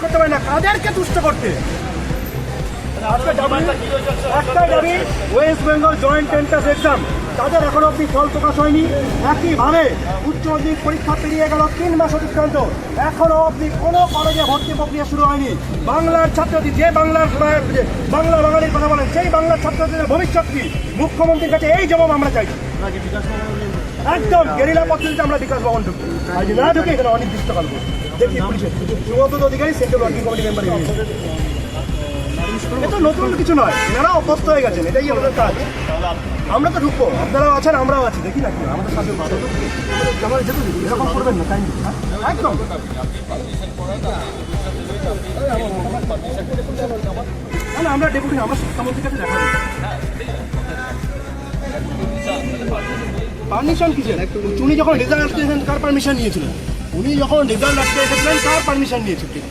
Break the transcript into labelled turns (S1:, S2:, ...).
S1: করতে পারে না, কাদেরকে তুষ্ট করতে? একটাই দাবি, West Bengal joint entrance exam তাদের এখনো অব্দি ফল প্রকাশ হয়নি। একইভাবে উচ্চ মাধ্যমিক পরীক্ষা পেরিয়ে গেল 3 মাস অতিক্রান্ত, এখনো অব্দি কোনো কলেজে ভর্তি প্রক্রিয়া শুরু হয়নি। বাংলার ছাত্রছাত্রী যে বাংলা বাঙালির কথা বলেন, সেই বাংলার ছাত্রছাত্রীদের ভবিষ্যৎ কি? মুখ্যমন্ত্রীর কাছে এই জবাব আমরা চাই। একদম গেরিলা পদ্ধতিতে আমরা বিকাশ ভবন ঢুকবো, আর যদি না ঢুকে এখানে অনির্দিষ্টকাল দেখি পুলিশের সুব্রত অধিকারী সেন্ট্রাল ওয়ার্কিং কমিটি মেম্বার। এটা নতুন কিছু নয়, এনারা অভ্যস্ত হয়ে গেছেন, এটাই আমাদের কাজ। আমরা তো ঢুকবো, আপনারাও আছেন, আমরাও আছি, দেখি না কি আমাদের সাথে আমার যেতে দিন, এরকম করবেন না, তাই একদম না। আমরা ডেপুটি, আমরা শিক্ষামন্ত্রীর কাছে দেখা দিই। পারমিশন কিসের? উনি যখন রেজাল্ট আসতে এসেছেন কার পারমিশন নিয়েছিলেন? উনি যখন রেজাল্ট আসতে এসেছিলেন কার পারমিশন নিয়েছিলেন?